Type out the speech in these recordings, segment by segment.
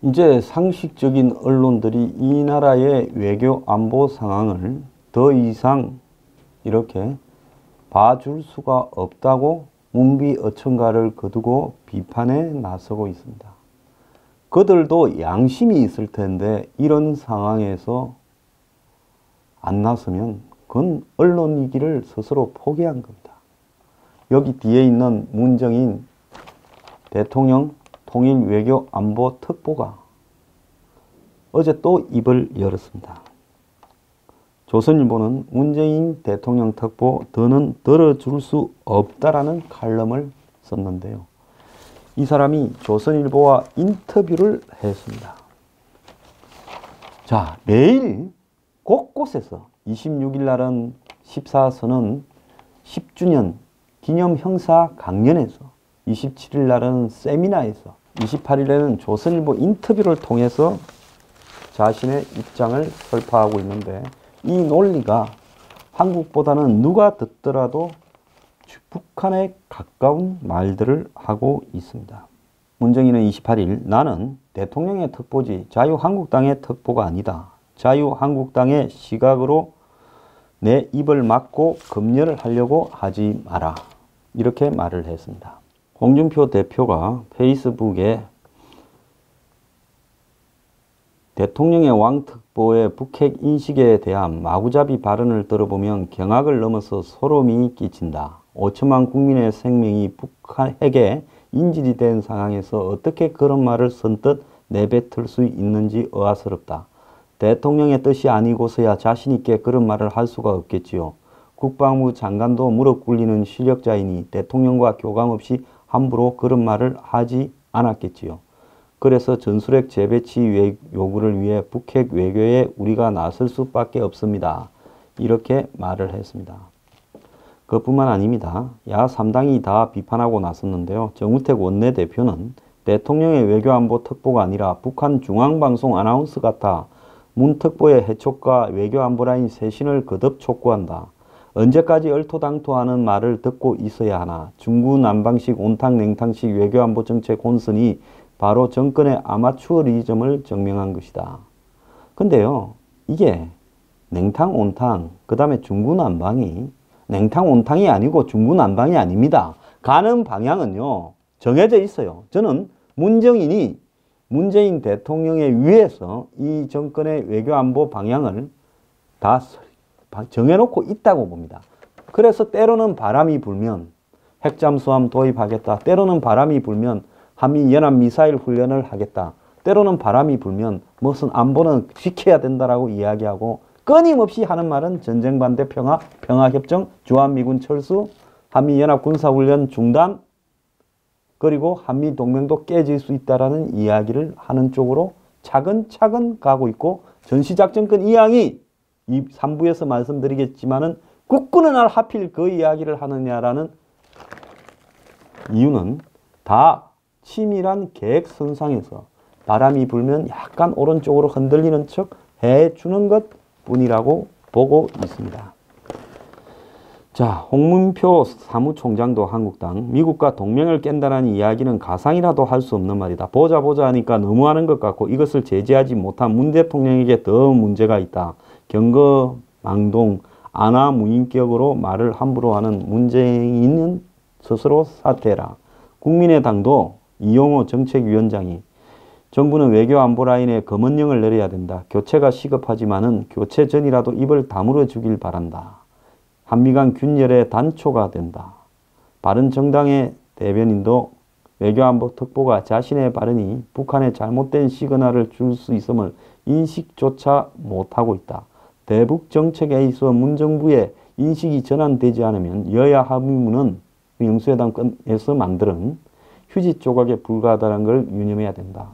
이제 상식적인 언론들이 이 나라의 외교 안보 상황을 더 이상 이렇게 봐줄 수가 없다고 문비어천가를 거두고 비판에 나서고 있습니다. 그들도 양심이 있을 텐데 이런 상황에서 안 나서면 그건 언론이기를 스스로 포기한 겁니다. 여기 뒤에 있는 문정인 대통령 통일외교안보특보가 어제 또 입을 열었습니다. 조선일보는 문재인 대통령 특보 더는 들어줄 수 없다라는 칼럼을 썼는데요. 이 사람이 조선일보와 인터뷰를 했습니다. 자, 매일 곳곳에서 26일 날은 14선언 10주년 기념 행사 강연에서, 27일 날은 세미나에서, 28일에는 조선일보 인터뷰를 통해서 자신의 입장을 설파하고 있는데, 이 논리가 한국보다는 누가 듣더라도 북한에 가까운 말들을 하고 있습니다. 문정인은 28일 나는 대통령의 특보지 자유한국당의 특보가 아니다. 자유한국당의 시각으로 내 입을 막고 검열을 하려고 하지 마라. 이렇게 말을 했습니다. 홍준표 대표가 페이스북에 대통령의 왕특보의 북핵 인식에 대한 마구잡이 발언을 들어보면 경악을 넘어서 소름이 끼친다. 5천만 국민의 생명이 북한 핵에 인질이 된 상황에서 어떻게 그런 말을 선뜻 내뱉을 수 있는지 의아스럽다. 대통령의 뜻이 아니고서야 자신 있게 그런 말을 할 수가 없겠지요. 국방부 장관도 무릎 꿇리는 실력자이니 대통령과 교감 없이 함부로 그런 말을 하지 않았겠지요. 그래서 전술핵 재배치 요구를 위해 북핵 외교에 우리가 나설 수밖에 없습니다. 이렇게 말을 했습니다. 그뿐만 아닙니다. 야 3당이 다 비판하고 나섰는데요. 정우택 원내대표는 대통령의 외교안보 특보가 아니라 북한 중앙방송 아나운서 같아 문 특보의 해촉과 외교안보라인 쇄신을 거듭 촉구한다. 언제까지 얼토당토하는 말을 듣고 있어야 하나. 중구난방식 온탕냉탕식 외교안보 정책 혼선이 바로 정권의 아마추어리즘을 증명한 것이다. 근데요, 이게 냉탕, 온탕, 그 다음에 중구난방이 냉탕, 온탕이 아니고 중구난방이 아닙니다. 가는 방향은요, 정해져 있어요. 저는 문정인이 문재인 대통령에 의해서 이 정권의 외교안보 방향을 다 정해놓고 있다고 봅니다. 그래서 때로는 바람이 불면 핵잠수함 도입하겠다. 때로는 바람이 불면 한미연합미사일 훈련을 하겠다. 때로는 바람이 불면 무슨 안보는 지켜야 된다라고 이야기하고 끊임없이 하는 말은 전쟁반대 평화, 평화협정, 주한미군 철수, 한미연합군사훈련 중단, 그리고 한미동맹도 깨질 수 있다라는 이야기를 하는 쪽으로 차근차근 가고 있고, 전시작전권 이양이 이 3부에서 말씀드리겠지만은 국군은 날 하필 그 이야기를 하느냐라는 이유는 다 치밀한 계획선상에서 바람이 불면 약간 오른쪽으로 흔들리는 척 해주는 것 뿐이라고 보고 있습니다. 자, 홍문표 사무총장도 한국당, 미국과 동맹을 깬다는 이야기는 가상이라도 할 수 없는 말이다. 보자 하니까 너무하는 것 같고 이것을 제재하지 못한 문 대통령에게 더 문제가 있다. 경거망동, 안하무인격으로 말을 함부로 하는 문재인은 스스로 사퇴해라. 국민의당도 이용호 정책위원장이 정부는 외교안보 라인에 검언령을 내려야 된다. 교체가 시급하지만은 교체 전이라도 입을 다물어 주길 바란다. 한미간 균열의 단초가 된다. 바른정당의 대변인도 외교안보 특보가 자신의 발언이 북한에 잘못된 시그널을 줄 수 있음을 인식조차 못하고 있다. 대북 정책에 있어 문정부의 인식이 전환되지 않으면 여야 합의문은 영수회담에서 만드는 휴지 조각에 불과하다는 걸 유념해야 된다.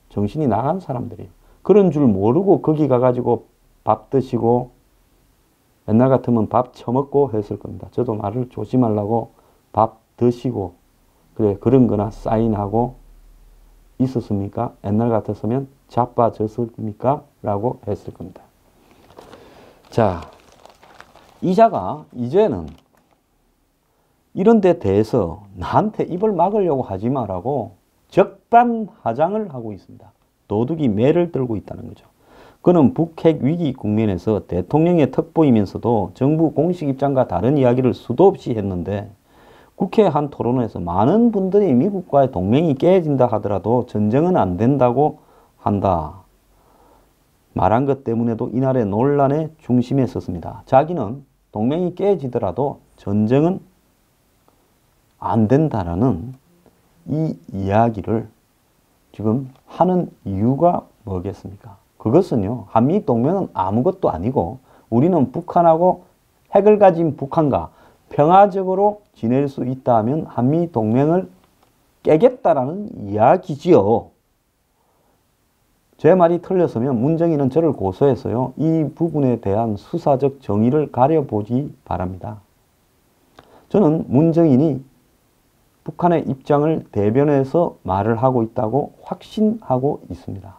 정신이 나간 사람들이에요. 그런 줄 모르고 거기 가가지고 밥 드시고 옛날 같으면 밥 처먹고 했을 겁니다. 저도 말을 조심하려고 밥 드시고 그래 그런 거나 사인하고 있었습니까? 옛날 같았으면 자빠졌습니까? 라고 했을 겁니다. 자, 이자가 이제는 이런 데 대해서 나한테 입을 막으려고 하지 마라고 적반하장을 하고 있습니다. 도둑이 매를 들고 있다는 거죠. 그는 북핵 위기 국면에서 대통령의 특보이면서도 정부 공식 입장과 다른 이야기를 수도 없이 했는데 국회 한 토론회에서 많은 분들이 미국과의 동맹이 깨진다 하더라도 전쟁은 안 된다고 한다. 말한 것 때문에도 이날의 논란의 중심에 섰습니다. 자기는 동맹이 깨지더라도 전쟁은 안 된다라는 이 이야기를 지금 하는 이유가 뭐겠습니까? 그것은요, 한미동맹은 아무것도 아니고 우리는 북한하고 핵을 가진 북한과 평화적으로 지낼 수 있다 하면 한미동맹을 깨겠다라는 이야기지요. 제 말이 틀렸으면 문정인은 저를 고소해서요, 이 부분에 대한 수사적 정의를 가려보기 바랍니다. 저는 문정인이 북한의 입장을 대변해서 말을 하고 있다고 확신하고 있습니다.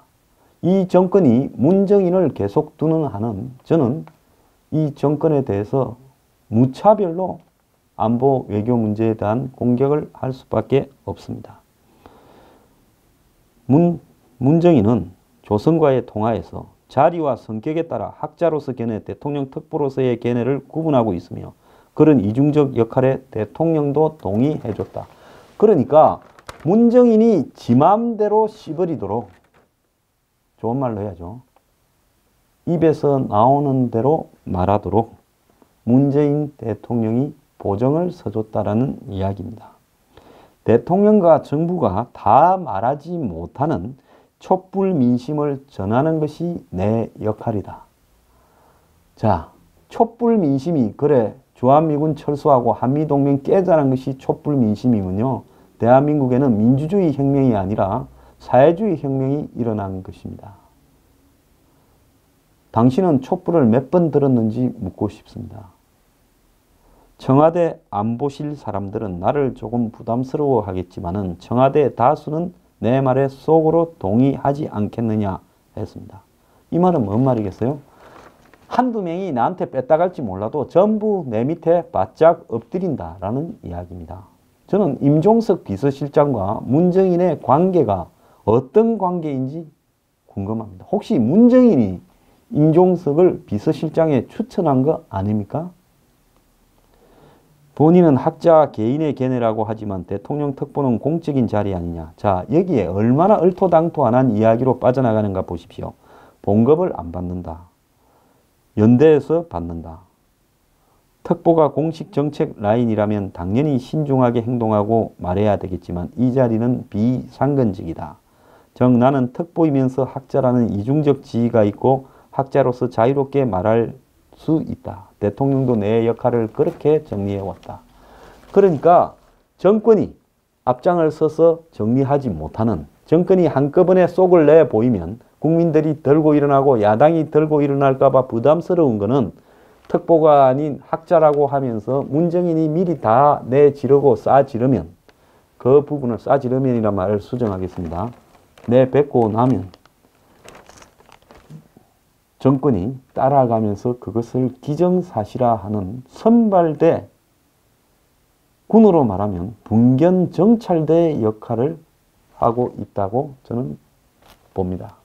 이 정권이 문정인을 계속 두는 한은 저는 이 정권에 대해서 무차별로 안보 외교 문제에 대한 공격을 할 수밖에 없습니다. 문정인은 조선과의 통화에서 자리와 성격에 따라 학자로서 견해, 대통령 특보로서의 견해를 구분하고 있으며 그런 이중적 역할에 대통령도 동의해줬다. 그러니까 문정인이 지 맘대로 씹어리도록, 좋은 말로 해야죠, 입에서 나오는 대로 말하도록 문재인 대통령이 보정을 서줬다라는 이야기입니다. 대통령과 정부가 다 말하지 못하는 촛불 민심을 전하는 것이 내 역할이다. 자, 촛불 민심이 그래 주한미군 철수하고 한미동맹 깨자는 것이 촛불 민심이면요, 대한민국에는 민주주의 혁명이 아니라 사회주의 혁명이 일어난 것입니다. 당신은 촛불을 몇 번 들었는지 묻고 싶습니다. 청와대 안보실 사람들은 나를 조금 부담스러워 하겠지만은 청와대 다수는 내 말에 속으로 동의하지 않겠느냐 했습니다. 이 말은 뭔 말이겠어요? 한두 명이 나한테 뺐다갈지 몰라도 전부 내 밑에 바짝 엎드린다라는 이야기입니다. 저는 임종석 비서실장과 문정인의 관계가 어떤 관계인지 궁금합니다. 혹시 문정인이 임종석을 비서실장에 추천한 거 아닙니까? 본인은 학자 개인의 견해라고 하지만 대통령 특보는 공적인 자리 아니냐. 자, 여기에 얼마나 얼토당토안한 이야기로 빠져나가는가 보십시오. 봉급을 안 받는다. 연대에서 받는다. 특보가 공식 정책 라인이라면 당연히 신중하게 행동하고 말해야 되겠지만 이 자리는 비상근직이다. 즉 나는 특보이면서 학자라는 이중적 지위가 있고 학자로서 자유롭게 말할 수 있다. 대통령도 내 역할을 그렇게 정리해왔다. 그러니까 정권이 앞장을 서서 정리하지 못하는, 정권이 한꺼번에 속을 내 보이면 국민들이 들고 일어나고 야당이 들고 일어날까 봐 부담스러운 거는 특보가 아닌 학자라고 하면서 문정인이 미리 다 내지르고 싸지르면, 그 부분을 싸지르면이란 말을 수정하겠습니다. 내뱉고 나면 정권이 따라가면서 그것을 기정사실화하는 선발대, 군으로 말하면 분견정찰대 역할을 하고 있다고 저는 봅니다.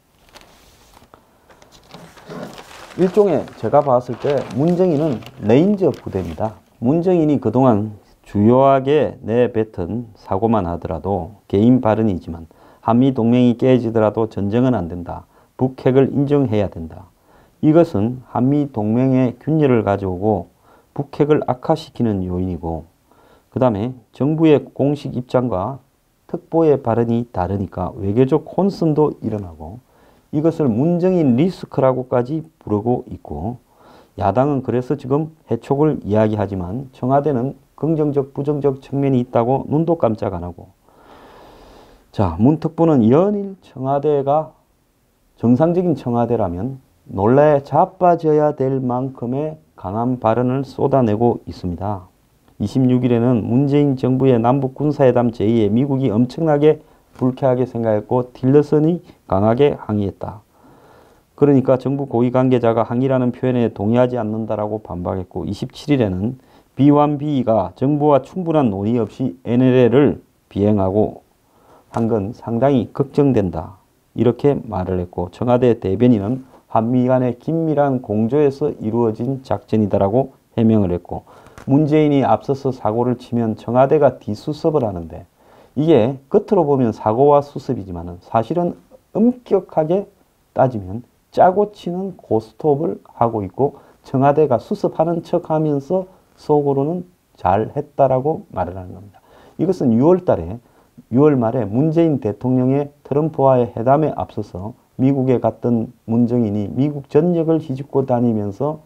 일종의 제가 봤을 때 문정인은 레인저 부대입니다. 문정인이 그동안 주요하게 내뱉은 사고만 하더라도 개인 발언이지만 한미동맹이 깨지더라도 전쟁은 안 된다. 북핵을 인정해야 된다. 이것은 한미동맹의 균열을 가져오고 북핵을 악화시키는 요인이고, 그 다음에 정부의 공식 입장과 특보의 발언이 다르니까 외교적 혼선도 일어나고, 이것을 문정인 리스크라고까지 부르고 있고, 야당은 그래서 지금 해촉을 이야기하지만 청와대는 긍정적 부정적 측면이 있다고 눈도 깜짝 안 하고, 자, 문 특보는 연일 청와대가 정상적인 청와대라면 논란에 자빠져야 될 만큼의 강한 발언을 쏟아내고 있습니다. 26일에는 문재인 정부의 남북 군사회담 제의에 미국이 엄청나게 불쾌하게 생각했고 틸러슨이 강하게 항의했다. 그러니까 정부 고위 관계자가 항의라는 표현에 동의하지 않는다라고 반박했고, 27일에는 B1B가 정부와 충분한 논의 없이 NLL을 비행하고 한 건 상당히 걱정된다. 이렇게 말을 했고 청와대 대변인은 한미 간의 긴밀한 공조에서 이루어진 작전이다라고 해명을 했고 문재인이 앞서서 사고를 치면 청와대가 뒤수습을 하는데 이게 겉으로 보면 사고와 수습이지만 사실은 엄격하게 따지면 짜고 치는 고스톱을 하고 있고 청와대가 수습하는 척하면서 속으로는 잘했다라고 말을 하는 겁니다. 이것은 6월 말에 문재인 대통령의 트럼프와의 회담에 앞서서 미국에 갔던 문정인이 미국 전역을 휘젓고 다니면서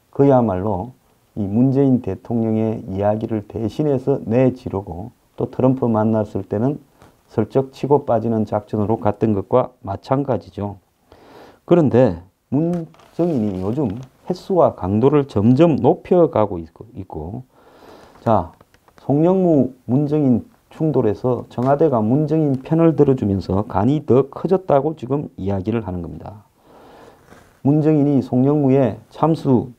그야말로 이 문재인 대통령의 이야기를 대신해서 내지르고 또 트럼프 만났을 때는 슬쩍 치고 빠지는 작전으로 갔던 것과 마찬가지죠. 그런데 문정인이 요즘 횟수와 강도를 점점 높여가고 있고 자, 송영무 문정인 충돌에서 청와대가 문정인 편을 들어주면서 간이 더 커졌다고 지금 이야기를 하는 겁니다. 문정인이 송영무의 참수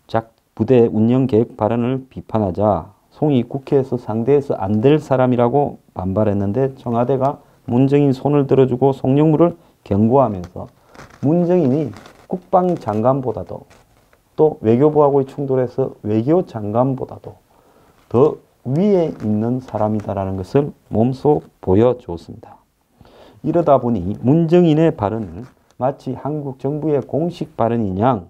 부대 운영 계획 발언을 비판하자 송이 국회에서 상대해서 안 될 사람이라고 반발했는데 청와대가 문정인 손을 들어주고 송영무를 경고하면서 문정인이 국방장관보다도 또 외교부하고의 충돌에서 외교장관보다도 더 위에 있는 사람이다라는 것을 몸소 보여줬습니다. 이러다 보니 문정인의 발언을 마치 한국 정부의 공식 발언인 양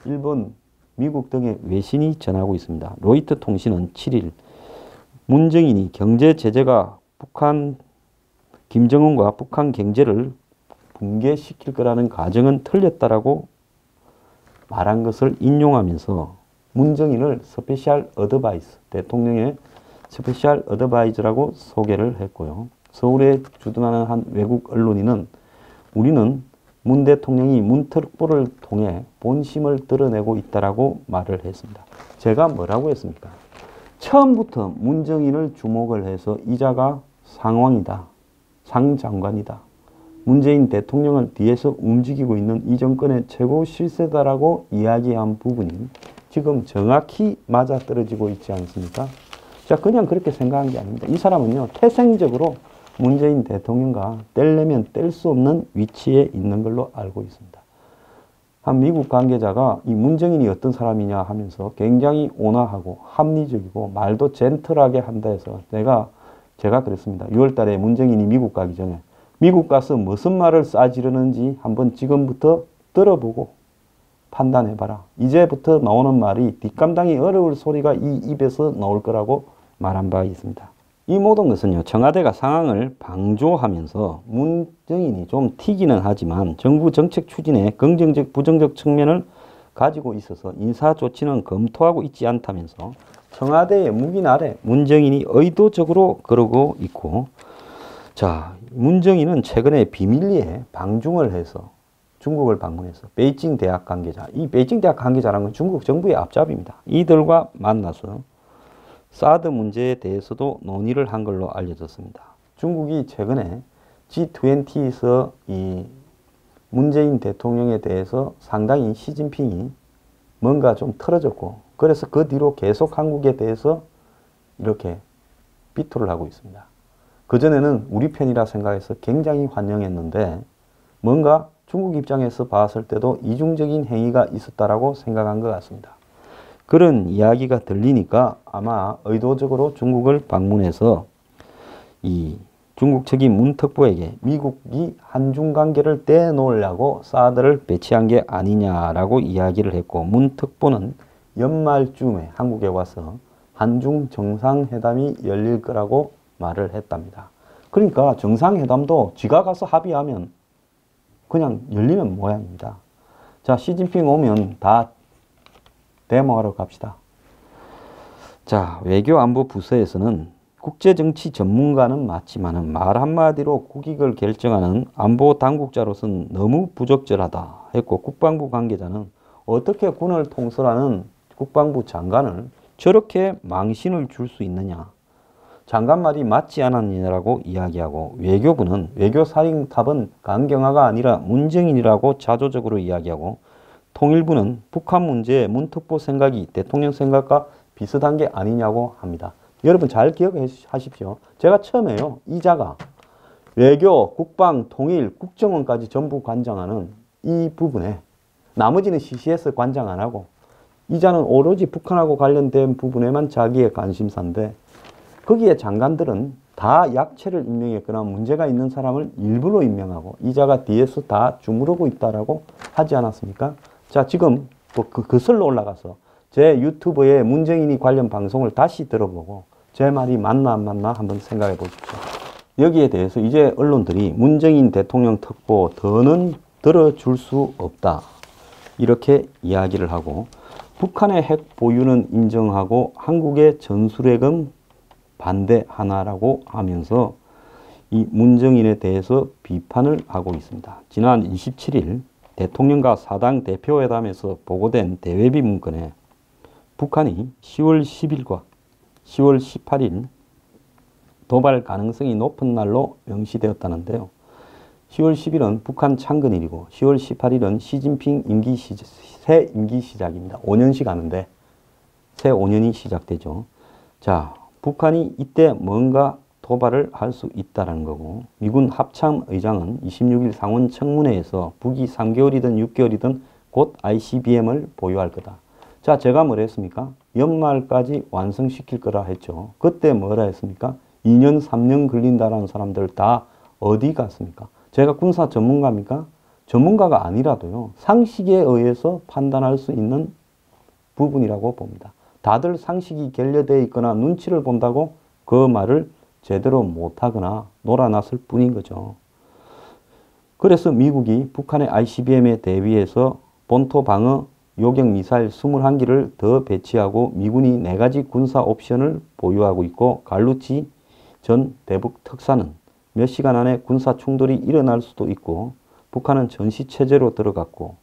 일본, 미국 등의 외신이 전하고 있습니다. 로이터 통신은 7일 문정인이 경제 제재가 김정은과 북한 경제를 붕괴시킬 거라는 가정은 틀렸다라고 말한 것을 인용하면서 문정인을 스페셜 어드바이스, 대통령의 스페셜 어드바이저라고 소개를 했고요. 서울에 주둔하는 한 외국 언론인은 우리는 문 대통령이 문특보를 통해 본심을 드러내고 있다라고 말을 했습니다. 제가 뭐라고 했습니까? 처음부터 문정인을 주목을 해서 이자가 상왕이다. 상장관이다. 문재인 대통령을 뒤에서 움직이고 있는 이 정권의 최고 실세다라고 이야기한 부분이 지금 정확히 맞아떨어지고 있지 않습니까? 자, 그냥 그렇게 생각한 게 아닙니다. 이 사람은요, 태생적으로 문재인 대통령과 뗄려면 뗄 수 없는 위치에 있는 걸로 알고 있습니다. 한 미국 관계자가 이 문정인이 어떤 사람이냐 하면서 굉장히 온화하고 합리적이고 말도 젠틀하게 한다 해서 제가 그랬습니다. 6월 달에 문정인이 미국 가기 전에 미국 가서 무슨 말을 싸지르는지 한번 지금부터 들어보고 판단해봐라. 이제부터 나오는 말이 뒷감당이 어려울 소리가 이 입에서 나올 거라고 말한 바 있습니다. 이 모든 것은요, 청와대가 상황을 방조하면서 문정인이 좀 튀기는 하지만 정부 정책 추진에 긍정적, 부정적 측면을 가지고 있어서 인사 조치는 검토하고 있지 않다면서 청와대의 묵인 아래 문정인이 의도적으로 그러고 있고, 자, 문정인은 최근에 비밀리에 방중을 해서 중국을 방문해서 베이징 대학 관계자, 이 베이징 대학 관계자라는 건 중국 정부의 앞잡이입니다. 이들과 만나서 사드 문제에 대해서도 논의를 한 걸로 알려졌습니다. 중국이 최근에 G20에서 이 문재인 대통령에 대해서 상당히 시진핑이 뭔가 좀 틀어졌고, 그래서 그 뒤로 계속 한국에 대해서 이렇게 비토를 하고 있습니다. 그전에는 우리 편이라 생각해서 굉장히 환영했는데 뭔가 중국 입장에서 봤을 때도 이중적인 행위가 있었다라고 생각한 것 같습니다. 그런 이야기가 들리니까 아마 의도적으로 중국을 방문해서 이 중국 측이 문특보에게 미국이 한중 관계를 떼놓으려고 사드를 배치한 게 아니냐라고 이야기를 했고, 문특보는 연말쯤에 한국에 와서 한중 정상회담이 열릴 거라고 말을 했답니다. 그러니까 정상회담도 지가 가서 합의하면 그냥 열리는 모양입니다. 자, 시진핑 오면 다 데모하러 갑시다. 자, 외교안보 부서에서는 국제정치 전문가는 맞지만 말 한마디로 국익을 결정하는 안보 당국자로서는 너무 부적절하다 했고, 국방부 관계자는 어떻게 군을 통솔하는 국방부 장관을 저렇게 망신을 줄 수 있느냐, 장관 말이 맞지 않았느냐라고 이야기하고, 외교부는 외교사령탑은 강경화가 아니라 문정인이라고 자조적으로 이야기하고, 통일부는 북한 문제의 문특보 생각이 대통령 생각과 비슷한 게 아니냐고 합니다. 여러분 잘 기억하십시오. 제가 처음에요, 이자가 외교, 국방, 통일, 국정원까지 전부 관장하는 이 부분에 나머지는 CCS 관장 안 하고 이자는 오로지 북한하고 관련된 부분에만 자기의 관심사인데 거기에 장관들은 다 약체를 임명했거나 문제가 있는 사람을 일부러 임명하고 이자가 뒤에서 다 주무르고 있다라고 하지 않았습니까? 자, 지금 또 거슬러 올라가서 제 유튜브에 문재인이 관련 방송을 다시 들어보고 제 말이 맞나 안 맞나 한번 생각해 보십시오. 여기에 대해서 이제 언론들이 문재인 대통령 특보 더는 들어줄 수 없다. 이렇게 이야기를 하고 북한의 핵 보유는 인정하고 한국의 전술핵은 반대하나라고 하면서 이 문정인에 대해서 비판을 하고 있습니다. 지난 27일 대통령과 사당 대표회담에서 보고된 대외비 문건에 북한이 10월 10일과 10월 18일 도발 가능성이 높은 날로 명시되었다는데요. 10월 10일은 북한 창건일이고 10월 18일은 시진핑 새 임기 시작입니다. 5년씩 하는데 새 5년이 시작되죠. 자, 북한이 이때 뭔가 도발을 할 수 있다는 거고 미군 합참의장은 26일 상원 청문회에서 북이 3개월이든 6개월이든 곧 ICBM을 보유할 거다. 자, 제가 뭐라 했습니까? 연말까지 완성시킬 거라 했죠. 그때 뭐라 했습니까? 2년, 3년 걸린다라는 사람들 다 어디 갔습니까? 제가 군사 전문가입니까? 전문가가 아니라도요. 상식에 의해서 판단할 수 있는 부분이라고 봅니다. 다들 상식이 결여되어 있거나 눈치를 본다고 그 말을 제대로 못하거나 놀아났을 뿐인 거죠. 그래서 미국이 북한의 ICBM에 대비해서 본토 방어 요격 미사일 21기를 더 배치하고 미군이 4가지 군사 옵션을 보유하고 있고 갈루치 전 대북 특사는 몇 시간 안에 군사 충돌이 일어날 수도 있고 북한은 전시체제로 들어갔고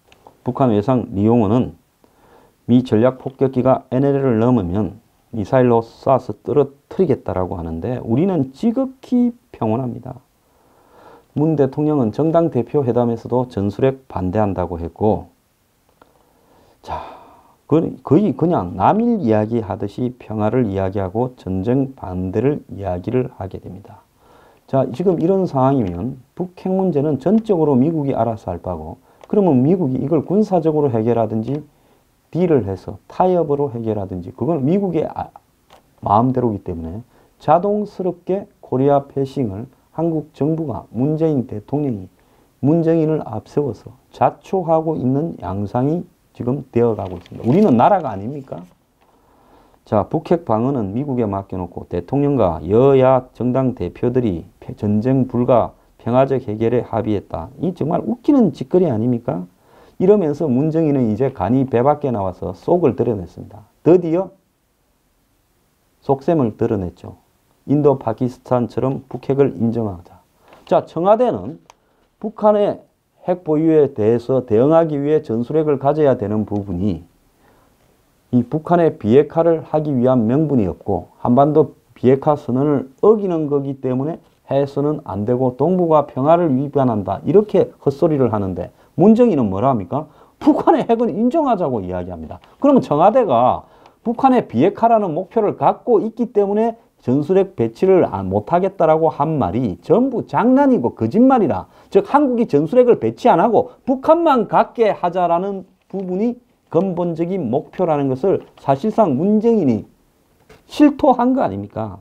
북한 외상 리용호는 미 전략폭격기가 NLL을 넘으면 미사일로 쏴서 떨어뜨리겠다라고 하는데 우리는 지극히 평온합니다. 문 대통령은 정당 대표 회담에서도 전술핵 반대한다고 했고 자, 거의 그냥 남일 이야기하듯이 평화를 이야기하고 전쟁 반대를 이야기를 하게 됩니다. 자, 지금 이런 상황이면 북핵 문제는 전적으로 미국이 알아서 할 바고 그러면 미국이 이걸 군사적으로 해결하든지 딜을 해서 타협으로 해결하든지 그건 미국의 마음대로이기 때문에 자동스럽게 코리아 패싱을 한국 정부가 문재인 대통령이 문정인을 앞세워서 자초하고 있는 양상이 지금 되어가고 있습니다. 우리는 나라가 아닙니까? 자, 북핵 방어는 미국에 맡겨놓고 대통령과 여야 정당 대표들이 전쟁 불가 평화적 해결에 합의했다. 이 정말 웃기는 짓거리 아닙니까? 이러면서 문정인은 이제 간이 배 밖에 나와서 속을 드러냈습니다. 드디어 속셈을 드러냈죠. 인도 파키스탄처럼 북핵을 인정하자. 자, 청와대는 북한의 핵 보유에 대해서 대응하기 위해 전술핵을 가져야 되는 부분이 이 북한의 비핵화를 하기 위한 명분이 없고 한반도 비핵화 선언을 어기는 거기 때문에 해서는 안 되고 동북아 평화를 위반한다. 이렇게 헛소리를 하는데 문정인은 뭐라 합니까? 북한의 핵은 인정하자고 이야기합니다. 그러면 청와대가 북한의 비핵화라는 목표를 갖고 있기 때문에 전술핵 배치를 못하겠다라고 한 말이 전부 장난이고 거짓말이라. 즉 한국이 전술핵을 배치 안 하고 북한만 갖게 하자라는 부분이 근본적인 목표라는 것을 사실상 문정인이 실토한 거 아닙니까?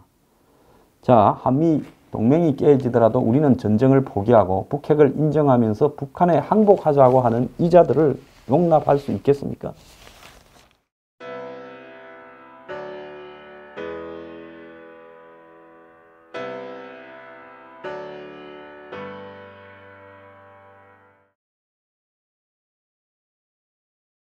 자, 한미 동맹이 깨지더라도 우리는 전쟁을 포기하고 북핵을 인정하면서 북한에 항복하자고 하는 이자들을 용납할 수 있겠습니까?